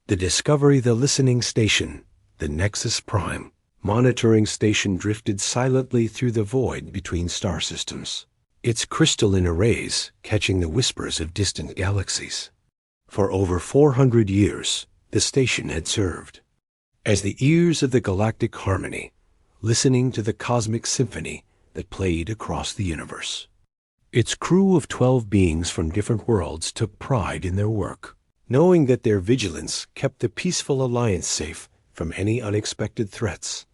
The Discovery the Listening Station, the Nexus Prime, monitoring station drifted silently through the void between star systems, its crystalline arrays catching the whispers of distant galaxies. For over 400 years, the station had served as the ears of the galactic harmony, listening to the cosmic symphony that played across the universe. Its crew of 12 beings from different worlds took pride in their work, knowing that their vigilance kept the peaceful alliance safe from any unexpected threats.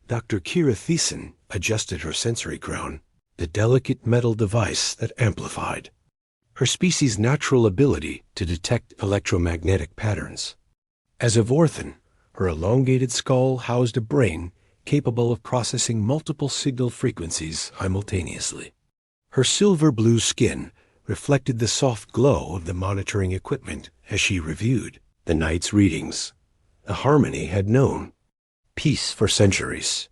Dr. Kira Thiessen adjusted her sensory crown, the delicate metal device that amplified her species' natural ability to detect electromagnetic patterns. As a Vorthan, her elongated skull housed a brain capable of processing multiple signal frequencies simultaneously. Her silver-blue skin reflected the soft glow of the monitoring equipment as she reviewed the night's readings. The Harmony had known peace for centuries.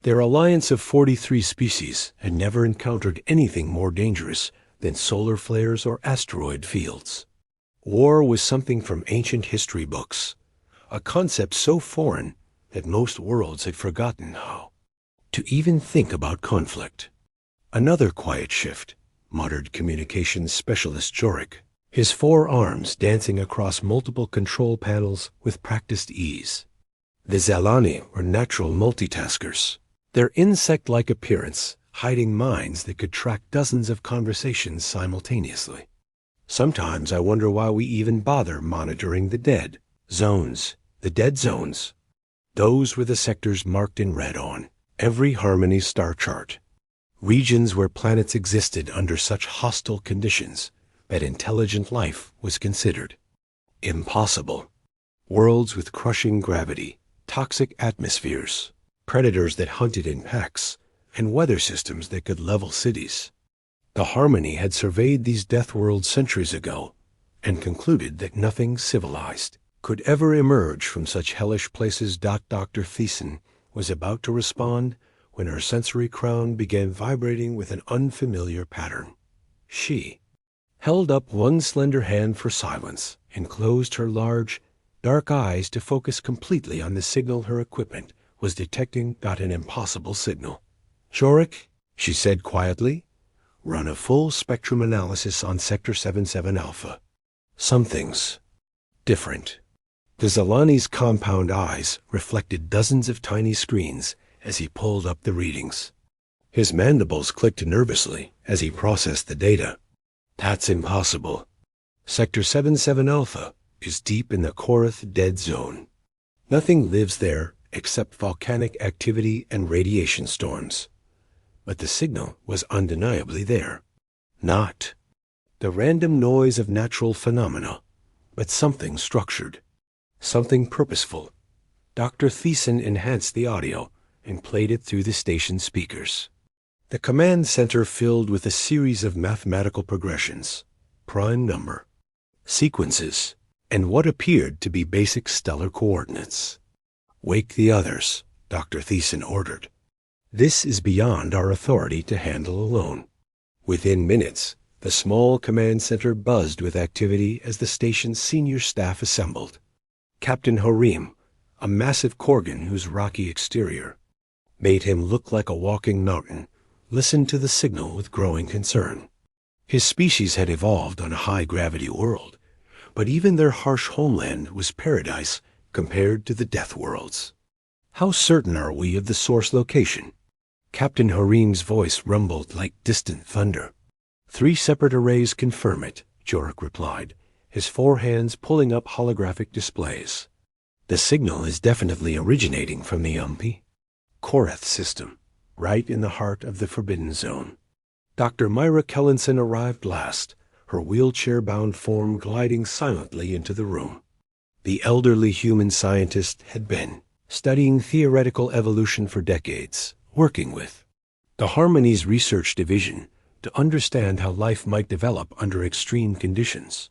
Their alliance of 43 species had never encountered anything more dangerous than solar flares or asteroid fields. War was something from ancient history books, a concept so foreign that most worlds had forgotten how to even think about conflict. Another quiet shift, muttered communications specialist Jorik, his 4 arms dancing across multiple control panels with practiced ease. The Zalani were natural multitaskers, their insect-like appearance hiding minds that could track dozens of conversations simultaneously. Sometimes I wonder why we even bother monitoring the dead zones. The dead zones. Those were the sectors marked in red on every Harmony star chart. Regions where planets existed under such hostile conditions that intelligent life was considered impossible. Worlds with crushing gravity, toxic atmospheres, predators that hunted in packs, and weather systems that could level cities. The Harmony had surveyed these death worlds centuries ago and concluded that nothing civilized could ever emerge from such hellish places. Dr. Thiessen was about to respond when her sensory crown began vibrating with an unfamiliar pattern. She held up one slender hand for silence and closed her large, dark eyes to focus completely on the signal her equipment was detecting. Got an impossible signal. Jorik, she said quietly, run a full spectrum analysis on Sector 77 Alpha. Something's different. The Zalani's compound eyes reflected dozens of tiny screens as he pulled up the readings. His mandibles clicked nervously as he processed the data. That's impossible. Sector 77 Alpha is deep in the Korath Dead Zone. Nothing lives there except volcanic activity and radiation storms. But the signal was undeniably there. Not the random noise of natural phenomena, but something structured, something purposeful. Dr. Thiessen enhanced the audio and played it through the station speakers. The command center filled with a series of mathematical progressions, prime number, sequences, and what appeared to be basic stellar coordinates. Wake the others, Dr. Thiessen ordered. This is beyond our authority to handle alone. Within minutes, the small command center buzzed with activity as the station's senior staff assembled. Captain Harim, a massive Korgan whose rocky exterior made him look like a walking mountain, listened to the signal with growing concern. His species had evolved on a high-gravity world, but even their harsh homeland was paradise compared to the death worlds. How certain are we of the source location? Captain Harim's voice rumbled like distant thunder. 3 separate arrays confirm it, Jorik replied, his 4 hands pulling up holographic displays. The signal is definitely originating from the Korath system, right in the heart of the Forbidden Zone. Dr. Myra Kellenson arrived last, her wheelchair-bound form gliding silently into the room. The elderly human scientist had been studying theoretical evolution for decades, working with the Harmony's research division to understand how life might develop under extreme conditions.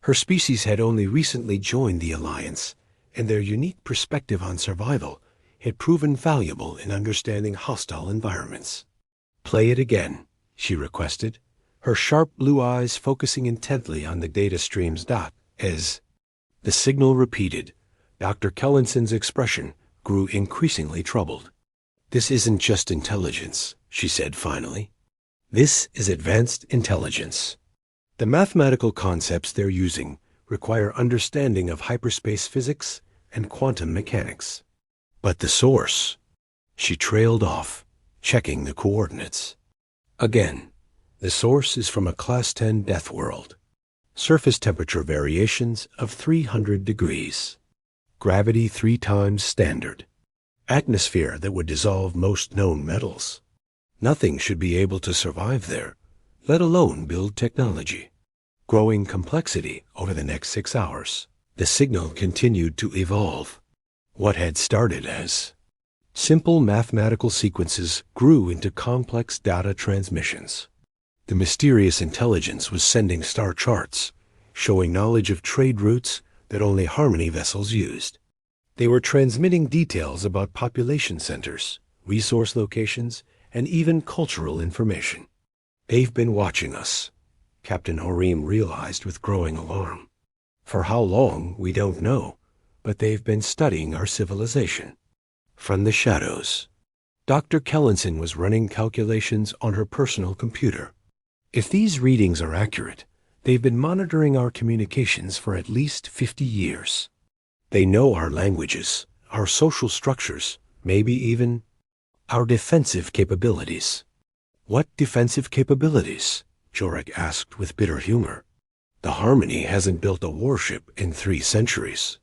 Her species had only recently joined the Alliance, and their unique perspective on survival had proven valuable in understanding hostile environments. Play it again, she requested, her sharp blue eyes focusing intently on the data streams. As The signal repeated. Dr. Kellinson's expression grew increasingly troubled. "This isn't just intelligence," she said finally. "This is advanced intelligence. The mathematical concepts they're using require understanding of hyperspace physics and quantum mechanics. But the source—" She trailed off, checking the coordinates. Again, the source is from a Class 10 death world. Surface temperature variations of 300 degrees. Gravity 3 times standard. Atmosphere that would dissolve most known metals. Nothing should be able to survive there, let alone build technology. Growing complexity over the next 6 hours. The signal continued to evolve. What had started as simple mathematical sequences grew into complex data transmissions. The mysterious intelligence was sending star charts, showing knowledge of trade routes that only Harmony vessels used. They were transmitting details about population centers, resource locations, and even cultural information. "They've been watching us," Captain Horim realized with growing alarm. "For how long, we don't know, but they've been studying our civilization." From the shadows, Dr. Kellinson was running calculations on her personal computer. "If these readings are accurate, they've been monitoring our communications for at least 50 years. They know our languages, our social structures, maybe even our defensive capabilities." "What defensive capabilities?" Jorek asked with bitter humor. "The Harmony hasn't built a warship in 3 centuries.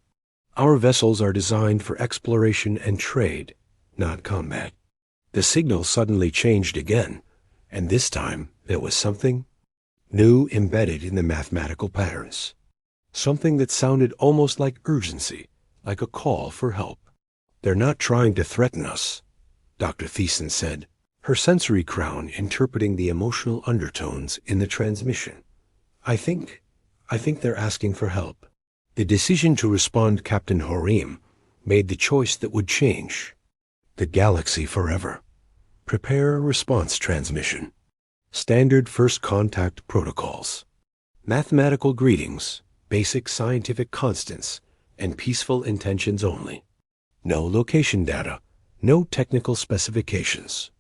Our vessels are designed for exploration and trade, not combat." The signal suddenly changed again, and this time there was something new embedded in the mathematical patterns. Something that sounded almost like urgency, like a call for help. "They're not trying to threaten us," Dr. Thiessen said, her sensory crown interpreting the emotional undertones in the transmission. I think they're asking for help." The decision to respond Captain Horim made the choice that would change the galaxy forever. Prepare a response transmission. Standard first contact protocols. Mathematical greetings, basic scientific constants, and peaceful intentions only. No location data, no technical specifications.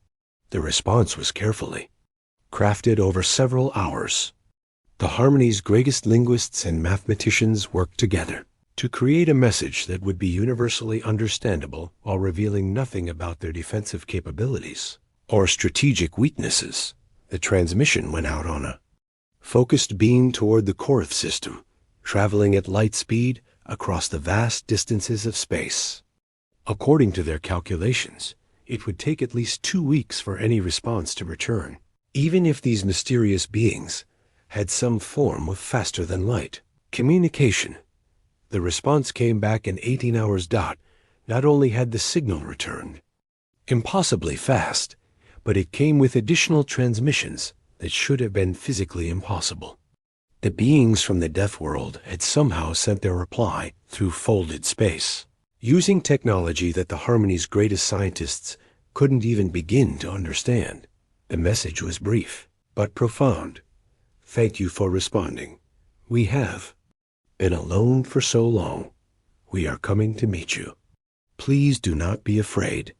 The response was carefully crafted over several hours. The Harmony's greatest linguists and mathematicians worked together to create a message that would be universally understandable while revealing nothing about their defensive capabilities or strategic weaknesses. The transmission went out on a focused beam toward the Korth system, traveling at light speed across the vast distances of space. According to their calculations, it would take at least 2 weeks for any response to return, even if these mysterious beings had some form of faster-than-light communication. The response came back in 18 hours. Not only had the signal returned, impossibly fast, but it came with additional transmissions that should have been physically impossible. The beings from the Death World had somehow sent their reply through folded space, using technology that the Harmony's greatest scientists couldn't even begin to understand. The message was brief, but profound. "Thank you for responding. We have been alone for so long. We are coming to meet you. Please do not be afraid.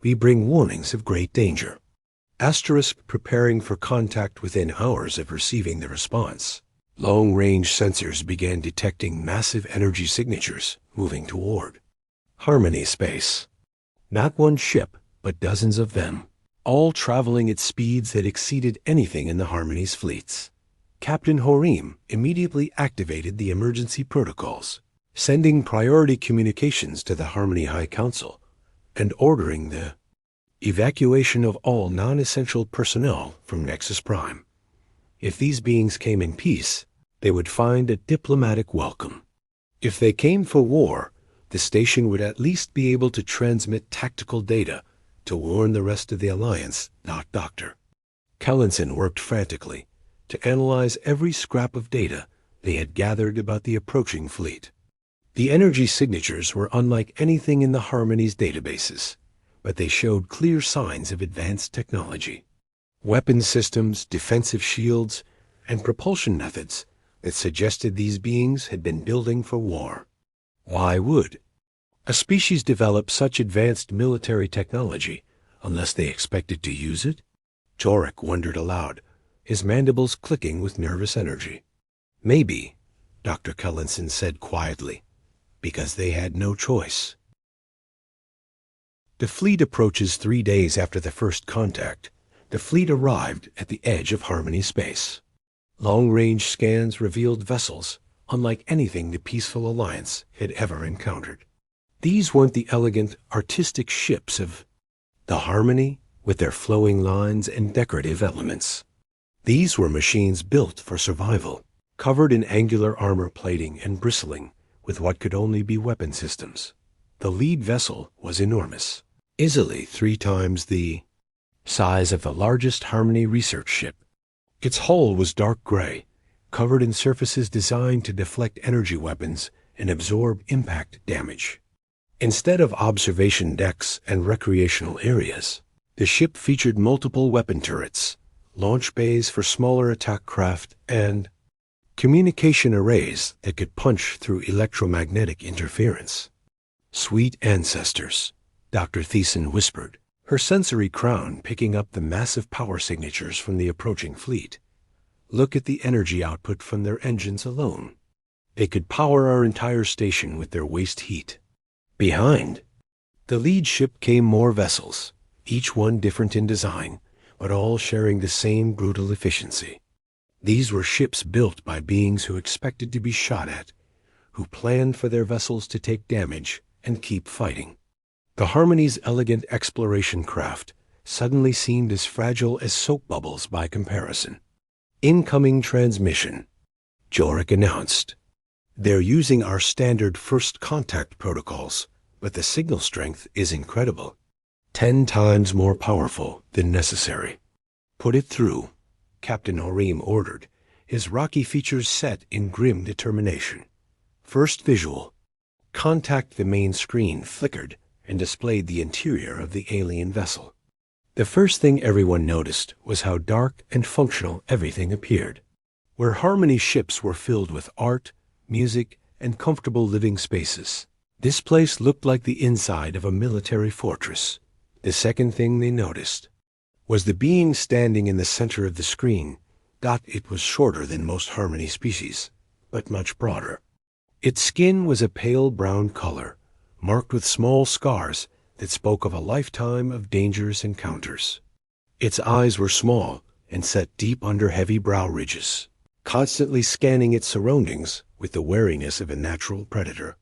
We bring warnings of great danger." Asterisk preparing for contact within hours of receiving the response. Long-range sensors began detecting massive energy signatures moving toward Harmony space. Not one ship, but dozens of them, all traveling at speeds that exceeded anything in the Harmony's fleets. Captain Horim immediately activated the emergency protocols, sending priority communications to the Harmony High Council and ordering the evacuation of all non-essential personnel from Nexus Prime. If these beings came in peace, they would find a diplomatic welcome. If they came for war, the station would at least be able to transmit tactical data to warn the rest of the Alliance, not Dr. Kellinson worked frantically to analyze every scrap of data they had gathered about the approaching fleet. The energy signatures were unlike anything in the Harmony's databases, but they showed clear signs of advanced technology. Weapon systems, defensive shields, and propulsion methods that suggested these beings had been building for war. Why would a species develop such advanced military technology unless they expected to use it? Jorik wondered aloud, his mandibles clicking with nervous energy. Maybe, Dr. Cullinson said quietly, because they had no choice. The fleet approaches 3 days after the first contact. The fleet arrived at the edge of Harmony space. Long-range scans revealed vessels unlike anything the Peaceful Alliance had ever encountered. These weren't the elegant, artistic ships of the Harmony with their flowing lines and decorative elements. These were machines built for survival, covered in angular armor plating and bristling with what could only be weapon systems. The lead vessel was enormous, easily 3 times the size of the largest Harmony research ship. Its hull was dark gray, covered in surfaces designed to deflect energy weapons and absorb impact damage. Instead of observation decks and recreational areas, the ship featured multiple weapon turrets, launch bays for smaller attack craft, and communication arrays that could punch through electromagnetic interference. "Sweet ancestors," Dr. Thiessen whispered, her sensory crown picking up the massive power signatures from the approaching fleet. "Look at the energy output from their engines alone. They could power our entire station with their waste heat." Behind the lead ship came more vessels, each one different in design, but all sharing the same brutal efficiency. These were ships built by beings who expected to be shot at, who planned for their vessels to take damage and keep fighting. The Harmony's elegant exploration craft suddenly seemed as fragile as soap bubbles by comparison. "Incoming transmission," Jorik announced. "They're using our standard first contact protocols, but the signal strength is incredible. 10 times more powerful than necessary." "Put it through," Captain Horim ordered, his rocky features set in grim determination. First visual. Contact the main screen flickered and displayed the interior of the alien vessel. The first thing everyone noticed was how dark and functional everything appeared. Where Harmony ships were filled with art, music, and comfortable living spaces, this place looked like the inside of a military fortress. The second thing they noticed was the being standing in the center of the screen. It was shorter than most Harmony species, but much broader. Its skin was a pale brown color, marked with small scars that spoke of a lifetime of dangerous encounters. Its eyes were small and set deep under heavy brow ridges, constantly scanning its surroundings with the wariness of a natural predator.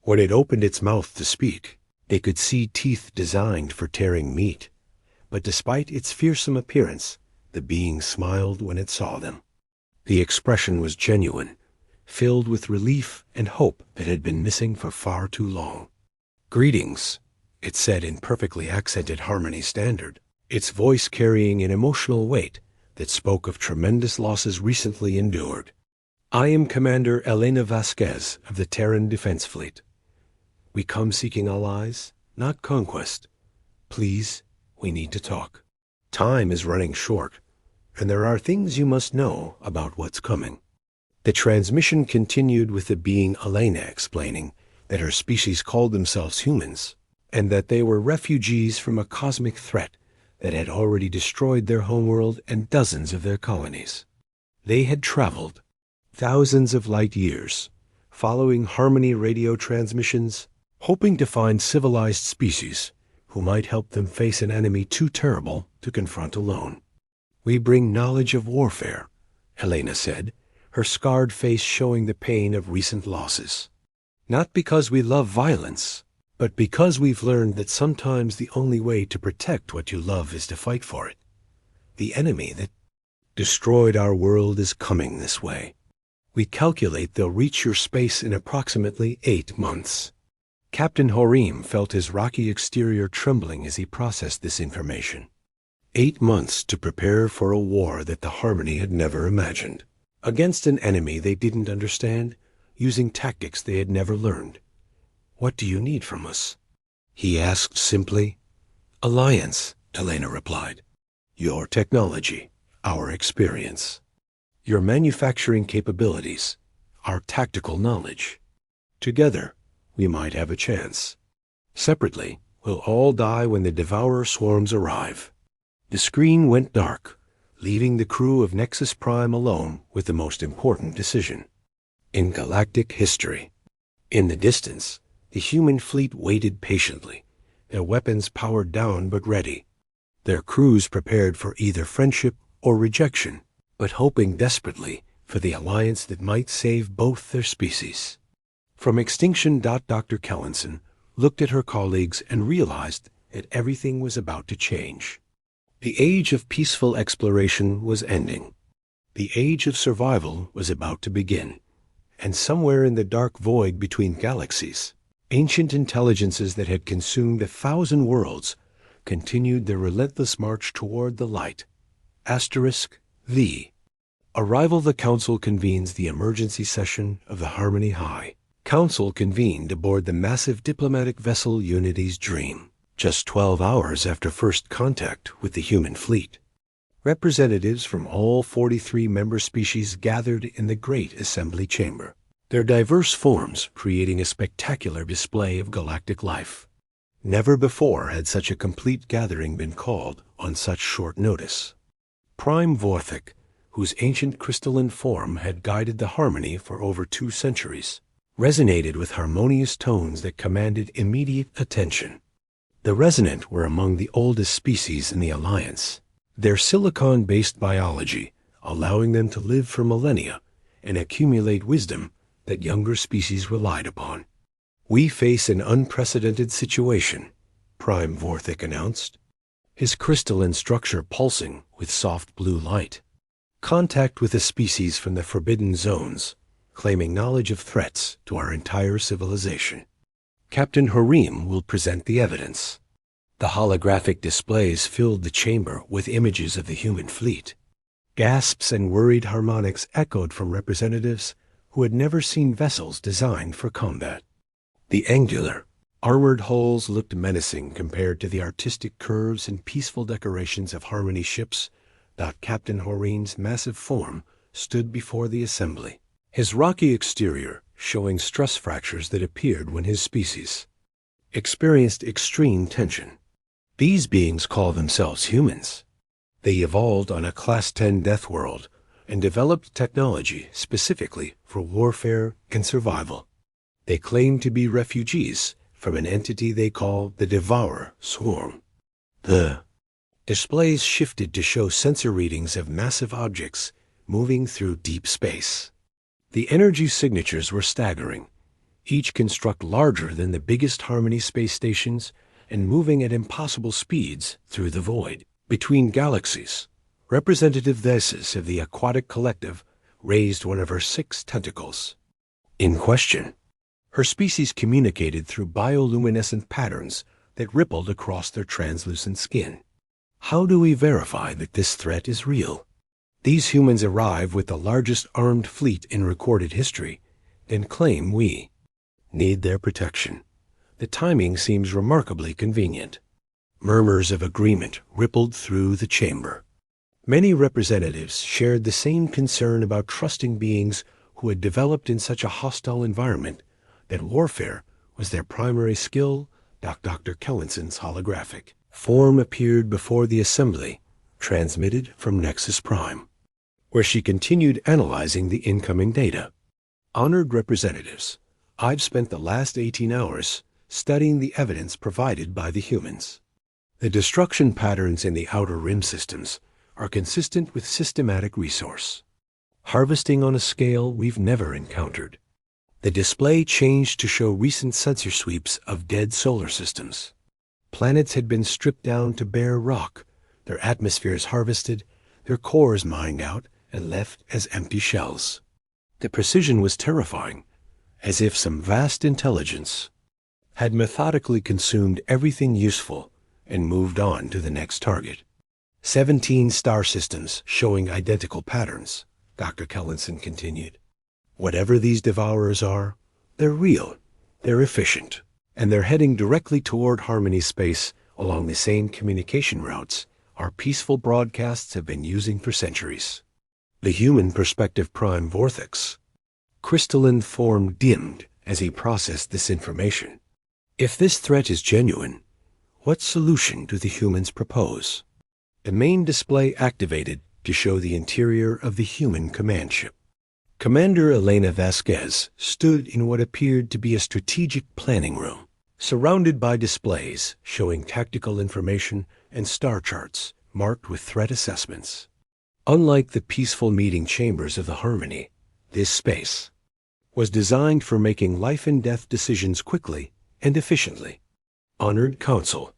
When it opened its mouth to speak, they could see teeth designed for tearing meat. But despite its fearsome appearance, the being smiled when it saw them. The expression was genuine, filled with relief and hope that had been missing for far too long. "Greetings," it said in perfectly accented Harmony standard, its voice carrying an emotional weight that spoke of tremendous losses recently endured. "I am Commander Elena Vasquez of the Terran Defense Fleet. We come seeking allies, not conquest. Please, we need to talk. Time is running short, and there are things you must know about what's coming." The transmission continued with the being Elena explaining that her species called themselves humans, and that they were refugees from a cosmic threat that had already destroyed their homeworld and dozens of their colonies. They had traveled thousands of light years, following Harmony radio transmissions, hoping to find civilized species who might help them face an enemy too terrible to confront alone. "We bring knowledge of warfare," Helena said, her scarred face showing the pain of recent losses. "Not because we love violence, but because we've learned that sometimes the only way to protect what you love is to fight for it. The enemy that destroyed our world is coming this way. We calculate they'll reach your space in approximately 8 months." Captain Horim felt his rocky exterior trembling as he processed this information. 8 months to prepare for a war that the Harmony had never imagined, against an enemy they didn't understand, using tactics they had never learned. "What do you need from us?" he asked simply. "Alliance," Elena replied. "Your technology, our experience." your manufacturing capabilities, our tactical knowledge. Together, we might have a chance. Separately, we'll all die when the Devourer swarms arrive." The screen went dark, leaving the crew of Nexus Prime alone with the most important decision in galactic history. In the distance, the human fleet waited patiently, their weapons powered down but ready, their crews prepared for either friendship or rejection, but hoping desperately for the alliance that might save both their species. From extinction. Dr. Kellinson looked at her colleagues and realized that everything was about to change. The age of peaceful exploration was ending. The age of survival was about to begin. And somewhere in the dark void between galaxies, ancient intelligences that had consumed 1,000 worlds continued their relentless march toward the light. The arrival. The Council convenes the emergency session of the Harmony High. Council convened aboard the massive diplomatic vessel Unity's Dream, just 12 hours after first contact with the human fleet. Representatives from all 43 member species gathered in the Great Assembly Chamber, their diverse forms creating a spectacular display of galactic life. Never before had such a complete gathering been called on such short notice. Prime Vorthik, whose ancient crystalline form had guided the Harmony for over 2 centuries, resonated with harmonious tones that commanded immediate attention. The Resonant were among the oldest species in the Alliance, their silicon-based biology allowing them to live for millennia and accumulate wisdom that younger species relied upon. "We face an unprecedented situation," Prime Vorthik announced, his crystalline structure pulsing with soft blue light. "Contact with a species from the Forbidden Zones, claiming knowledge of threats to our entire civilization. Captain Harim will present the evidence." The holographic displays filled the chamber with images of the human fleet. Gasps and worried harmonics echoed from representatives who had never seen vessels designed for combat. The angular, armored hulls looked menacing compared to the artistic curves and peaceful decorations of Harmony ships. Captain Harim's massive form stood before the assembly, his rocky exterior showing stress fractures that appeared when his species experienced extreme tension. These beings call themselves humans. They evolved on a Class 10 Deathworld and developed technology specifically for warfare and survival. They claim to be refugees from an entity they call the Devourer Swarm. The displays shifted to show sensor readings of massive objects moving through deep space. The energy signatures were staggering, each construct larger than the biggest Harmony space stations and moving at impossible speeds through the void between galaxies. Representative Thesis of the Aquatic Collective raised one of her 6 tentacles. In question, her species communicated through bioluminescent patterns that rippled across their translucent skin. "How do we verify that this threat is real? These humans arrive with the largest armed fleet in recorded history, then claim we need their protection. The timing seems remarkably convenient." Murmurs of agreement rippled through the chamber. Many representatives shared the same concern about trusting beings who had developed in such a hostile environment that warfare was their primary skill. Dr. Kellinson's holographic form appeared before the assembly, transmitted from Nexus Prime, where she continued analyzing the incoming data. "Honored representatives, I've spent the last 18 hours studying the evidence provided by the humans. The destruction patterns in the outer rim systems are consistent with systematic resource harvesting on a scale we've never encountered." The display changed to show recent sensor sweeps of dead solar systems. Planets had been stripped down to bare rock, their atmospheres harvested, their cores mined out and left as empty shells. The precision was terrifying, as if some vast intelligence had methodically consumed everything useful and moved on to the next target. 17 star systems showing identical patterns, Dr. Kellinson continued. "Whatever these devourers are, they're real, they're efficient, and they're heading directly toward Harmony space along the same communication routes our peaceful broadcasts have been using for centuries. The human perspective prime vortex. Crystalline form dimmed as he processed this information. If this threat is genuine, what solution do the humans propose? The main display activated to show the interior of the human command ship. Commander Elena Vasquez stood in what appeared to be a strategic planning room, surrounded by displays showing tactical information and star charts marked with threat assessments. Unlike the peaceful meeting chambers of the Harmony, this space was designed for making life and death decisions quickly and efficiently. Honored Council,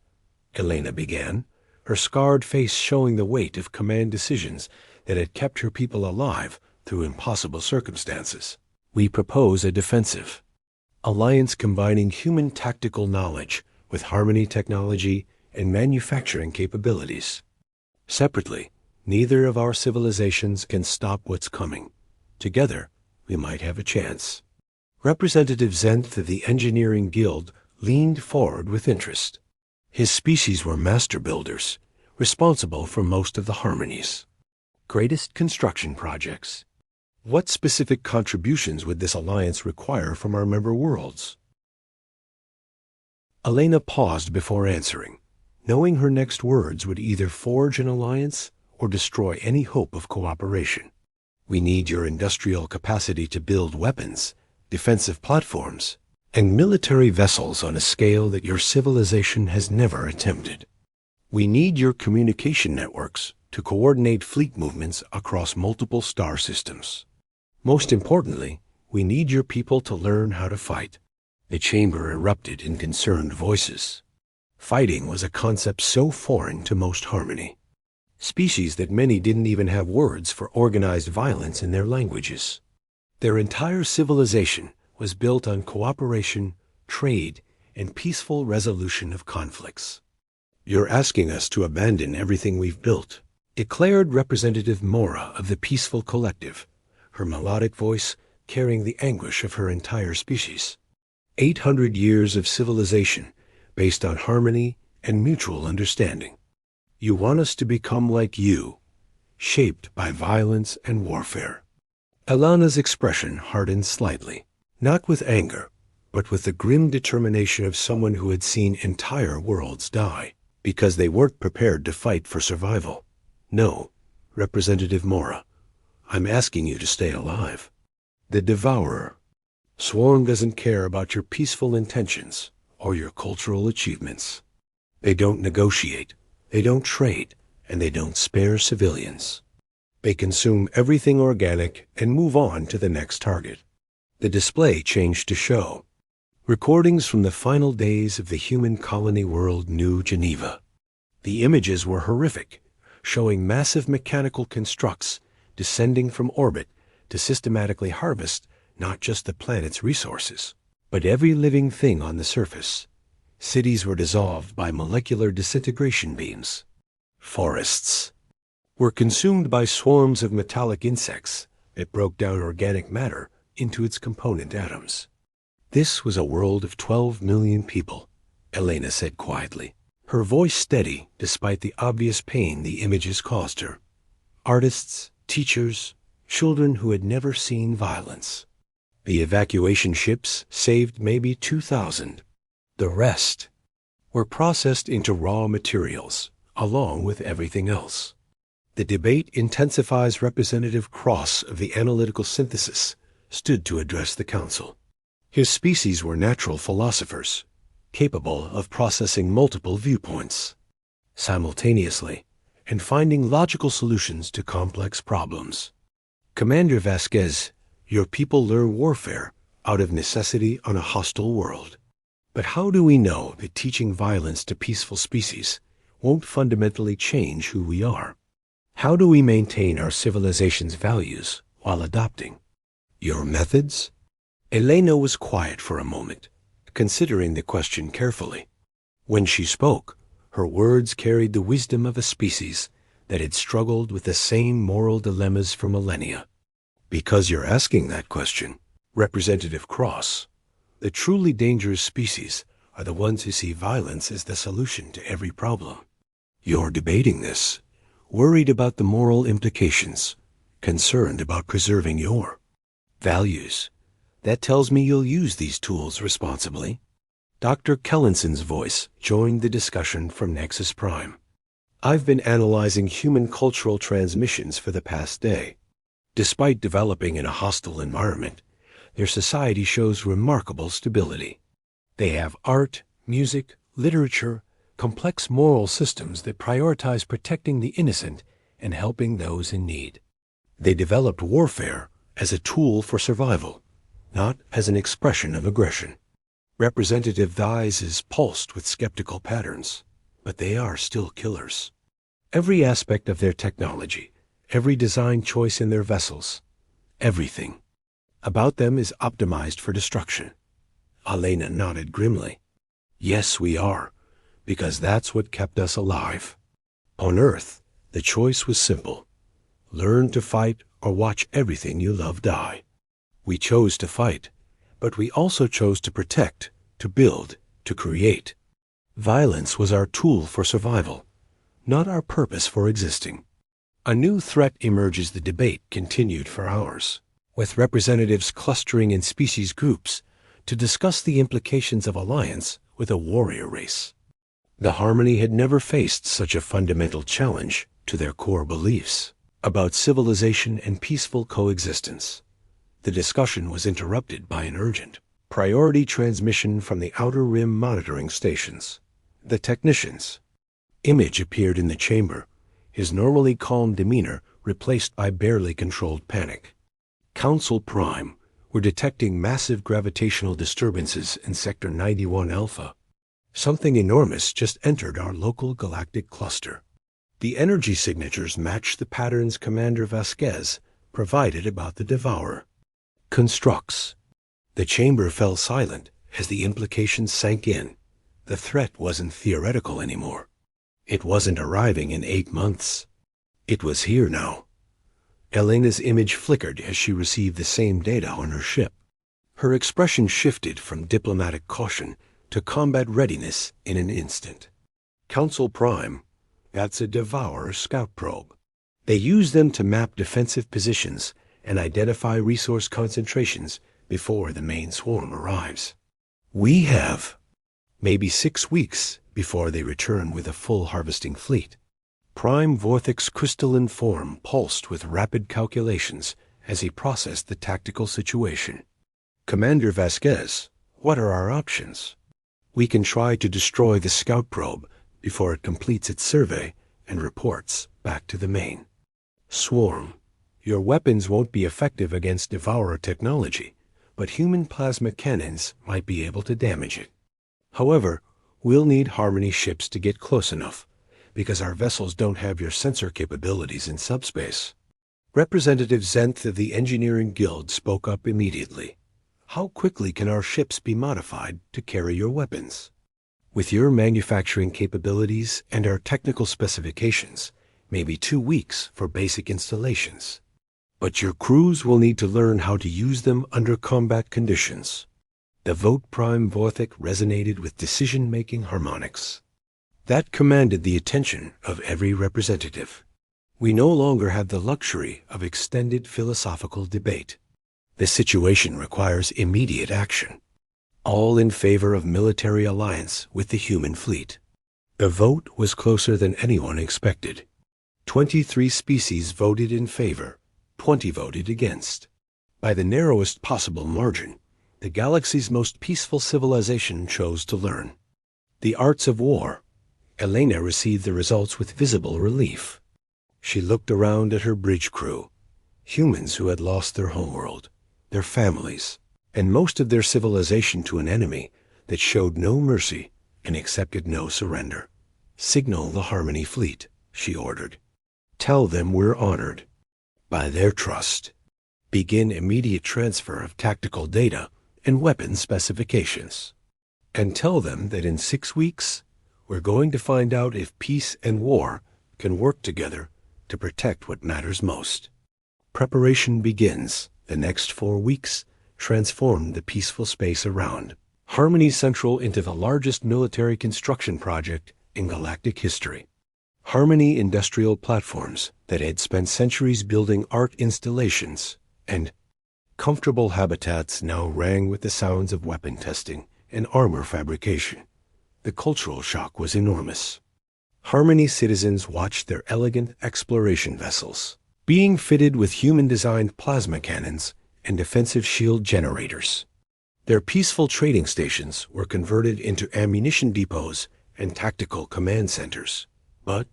Elena began, her scarred face showing the weight of command decisions that had kept her people alive through impossible circumstances. We propose a defensive alliance combining human tactical knowledge with Harmony technology and manufacturing capabilities. Separately, neither of our civilizations can stop what's coming. Together, we might have a chance. Representative Zenth of the Engineering Guild leaned forward with interest. His species were master builders, responsible for most of the Harmony's greatest construction projects. What specific contributions would this alliance require from our member worlds? Elena paused before answering, knowing her next words would either forge an alliance or destroy any hope of cooperation. We need your industrial capacity to build weapons, defensive platforms, and military vessels on a scale that your civilization has never attempted. We need your communication networks to coordinate fleet movements across multiple star systems. Most importantly, we need your people to learn how to fight. The chamber erupted in concerned voices. Fighting was a concept so foreign to most Harmony, species that many didn't even have words for organized violence in their languages. Their entire civilization was built on cooperation, trade, and peaceful resolution of conflicts. You're asking us to abandon everything we've built, declared Representative Mora of the Peaceful Collective, her melodic voice carrying the anguish of her entire species. 800 years of civilization based on harmony and mutual understanding. You want us to become like you, shaped by violence and warfare. Elana's expression hardened slightly, not with anger, but with the grim determination of someone who had seen entire worlds die because they weren't prepared to fight for survival. No, Representative Mora, I'm asking you to stay alive. The Devourer. Swarm doesn't care about your peaceful intentions or your cultural achievements. They don't negotiate, they don't trade, and they don't spare civilians. They consume everything organic and move on to the next target. The display changed to show recordings from the final days of the human colony world New Geneva. The images were horrific, showing massive mechanical constructs descending from orbit to systematically harvest not just the planet's resources, but every living thing on the surface. Cities were dissolved by molecular disintegration beams. Forests were consumed by swarms of metallic insects that broke down organic matter into its component atoms. This was a world of 12 million people, Elena said quietly, her voice steady despite the obvious pain the images caused her. Artists, teachers, children who had never seen violence. The evacuation ships saved maybe 2,000. The rest were processed into raw materials, along with everything else. The debate intensifies. Representative Cross of the Analytical Synthesis stood to address the council. His species were natural philosophers, capable of processing multiple viewpoints simultaneously and finding logical solutions to complex problems. Commander Vasquez, your people learn warfare out of necessity on a hostile world. But how do we know that teaching violence to peaceful species won't fundamentally change who we are? How do we maintain our civilization's values while adopting your methods? Elena was quiet for a moment, considering the question carefully. When she spoke, her words carried the wisdom of a species that had struggled with the same moral dilemmas for millennia. Because you're asking that question, Representative Cross, the truly dangerous species are the ones who see violence as the solution to every problem. You're debating this, worried about the moral implications, concerned about preserving your values. That tells me you'll use these tools responsibly. Dr. Kellinson's voice joined the discussion from Nexus Prime. I've been analyzing human cultural transmissions for the past day. Despite developing in a hostile environment, their society shows remarkable stability. They have art, music, literature, complex moral systems that prioritize protecting the innocent and helping those in need. They developed warfare as a tool for survival, not as an expression of aggression. Representative Thighs is pulsed with skeptical patterns, but they are still killers. Every aspect of their technology, every design choice in their vessels, everything about them is optimized for destruction. Elena nodded grimly. Yes, we are, because that's what kept us alive. On Earth, the choice was simple. Learn to fight or watch everything you love die. We chose to fight, but we also chose to protect, to build, to create. Violence was our tool for survival, not our purpose for existing. A new threat emerges. The debate continued for hours, with representatives clustering in species groups to discuss the implications of alliance with a warrior race. The Harmony had never faced such a fundamental challenge to their core beliefs about civilization and peaceful coexistence. The discussion was interrupted by an urgent priority transmission from the Outer Rim monitoring stations. The technicians. Image appeared in the chamber, his normally calm demeanor replaced by barely controlled panic. Council Prime were detecting massive gravitational disturbances in Sector 91 Alpha. Something enormous just entered our local galactic cluster. The energy signatures matched the patterns Commander Vasquez provided about the Devourer. Constructs. The chamber fell silent as the implications sank in. The threat wasn't theoretical anymore. It wasn't arriving in 8 months. It was here now. Elena's image flickered as she received the same data on her ship. Her expression shifted from diplomatic caution to combat readiness in an instant. Council Prime, that's a Devourer scout probe. They use them to map defensive positions and identify resource concentrations before the main swarm arrives. We have maybe 6 weeks before they return with a full harvesting fleet. Prime Vorthic's crystalline form pulsed with rapid calculations as he processed the tactical situation. Commander Vasquez, what are our options? We can try to destroy the scout probe before it completes its survey and reports back to the main swarm. Your weapons won't be effective against Devourer technology, but human plasma cannons might be able to damage it. However, we'll need Harmony ships to get close enough, because our vessels don't have your sensor capabilities in subspace. Representative Zenth of the Engineering Guild spoke up immediately. How quickly can our ships be modified to carry your weapons? With your manufacturing capabilities and our technical specifications, maybe 2 weeks for basic installations. But your crews will need to learn how to use them under combat conditions. The vote Prime Vorthic resonated with decision-making harmonics. That commanded the attention of every representative. We no longer have the luxury of extended philosophical debate. The situation requires immediate action. All in favor of military alliance with the human fleet. The vote was closer than anyone expected. 23 species voted in favor, 20 voted against. By the narrowest possible margin, the galaxy's most peaceful civilization chose to learn the arts of war. Elena received the results with visible relief. She looked around at her bridge crew, humans who had lost their homeworld, their families, and most of their civilization to an enemy that showed no mercy and accepted no surrender. Signal the Harmony fleet, she ordered. Tell them we're honored by their trust. Begin immediate transfer of tactical data and weapon specifications. And tell them that in 6 weeks, we're going to find out if peace and war can work together to protect what matters most. Preparation begins. The next 4 weeks transformed the peaceful space around Harmony Central into the largest military construction project in galactic history. Harmony industrial platforms that had spent centuries building art installations and comfortable habitats now rang with the sounds of weapon testing and armor fabrication. The cultural shock was enormous. Harmony citizens watched their elegant exploration vessels being fitted with human-designed plasma cannons and defensive shield generators. Their peaceful trading stations were converted into ammunition depots and tactical command centers. But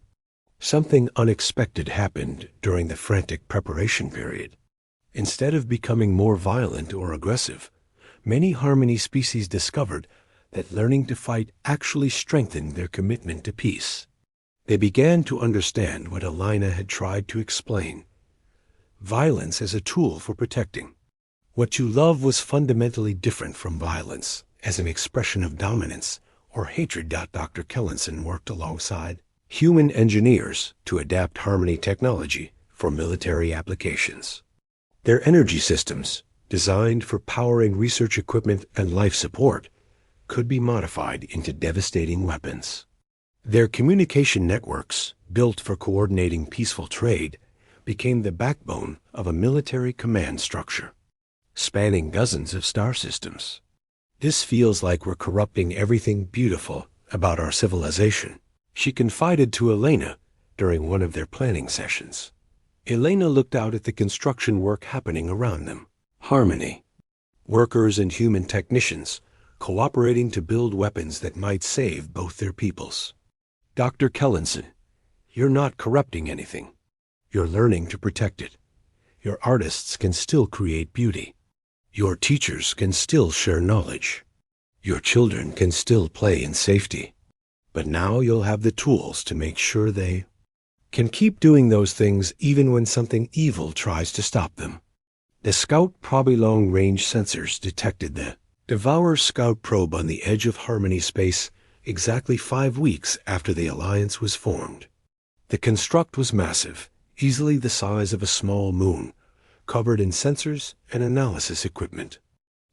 something unexpected happened during the frantic preparation period. Instead of becoming more violent or aggressive, many Harmony species discovered that learning to fight actually strengthened their commitment to peace. They began to understand what Elena had tried to explain: violence as a tool for protecting. What you love was fundamentally different from violence as an expression of dominance or hatred. Dr. Kellenson worked alongside human engineers to adapt Harmony technology for military applications. Their energy systems, designed for powering research equipment and life support, could be modified into devastating weapons. Their communication networks, built for coordinating peaceful trade, became the backbone of a military command structure, spanning dozens of star systems. This feels like we're corrupting everything beautiful about our civilization, she confided to Elena during one of their planning sessions. Elena looked out at the construction work happening around them. Harmony. Workers and human technicians cooperating to build weapons that might save both their peoples. Dr. Kellenson, you're not corrupting anything. You're learning to protect it. Your artists can still create beauty. Your teachers can still share knowledge. Your children can still play in safety. But now you'll have the tools to make sure they can keep doing those things even when something evil tries to stop them. The Scout Probe long-range sensors detected the Devourer Scout probe on the edge of Harmony space exactly 5 weeks after the Alliance was formed. The construct was massive, easily the size of a small moon, covered in sensors and analysis equipment,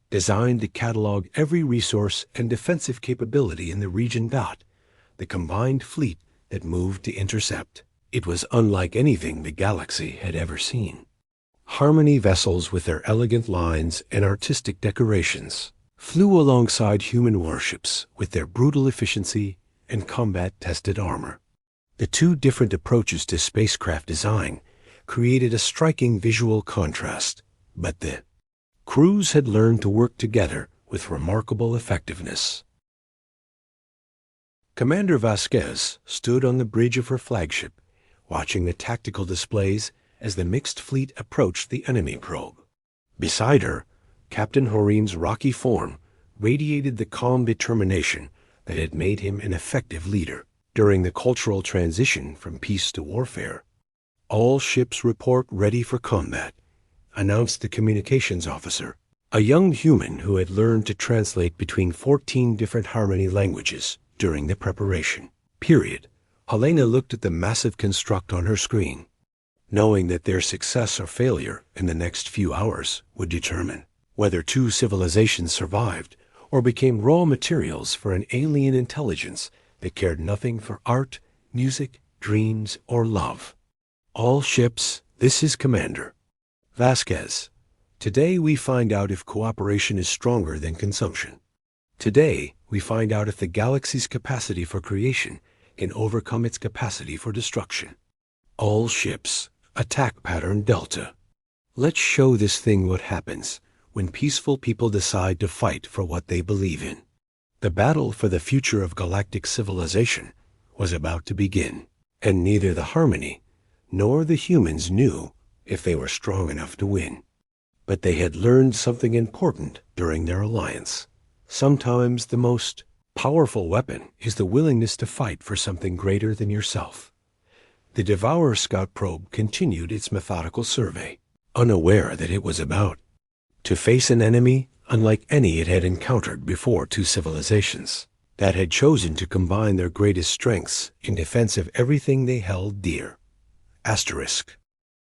designed to catalog every resource and defensive capability in the region. The combined fleet that moved to intercept. It was unlike anything the galaxy had ever seen. Harmony vessels with their elegant lines and artistic decorations flew alongside human warships with their brutal efficiency and combat-tested armor. The two different approaches to spacecraft design created a striking visual contrast, but the crews had learned to work together with remarkable effectiveness. Commander Vasquez stood on the bridge of her flagship, watching the tactical displays as the mixed fleet approached the enemy probe. Beside her, Captain Horin's rocky form radiated the calm determination that had made him an effective leader during the cultural transition from peace to warfare. All ships report ready for combat, announced the communications officer, a young human who had learned to translate between 14 different Harmony languages during the preparation period. Helena looked at the massive construct on her screen, knowing that their success or failure in the next few hours would determine whether two civilizations survived or became raw materials for an alien intelligence that cared nothing for art, music, dreams, or love. All ships, this is Commander Vasquez. Today we find out if cooperation is stronger than consumption. Today we find out if the galaxy's capacity for creation can overcome its capacity for destruction. All ships, attack pattern Delta. Let's show this thing what happens when peaceful people decide to fight for what they believe in. The battle for the future of galactic civilization was about to begin, and neither the Harmony nor the humans knew if they were strong enough to win. But they had learned something important during their alliance. Sometimes the most powerful weapon is the willingness to fight for something greater than yourself. The Devourer Scout probe continued its methodical survey, unaware that it was about to face an enemy unlike any it had encountered before. Two civilizations that had chosen to combine their greatest strengths in defense of everything they held dear. Asterisk.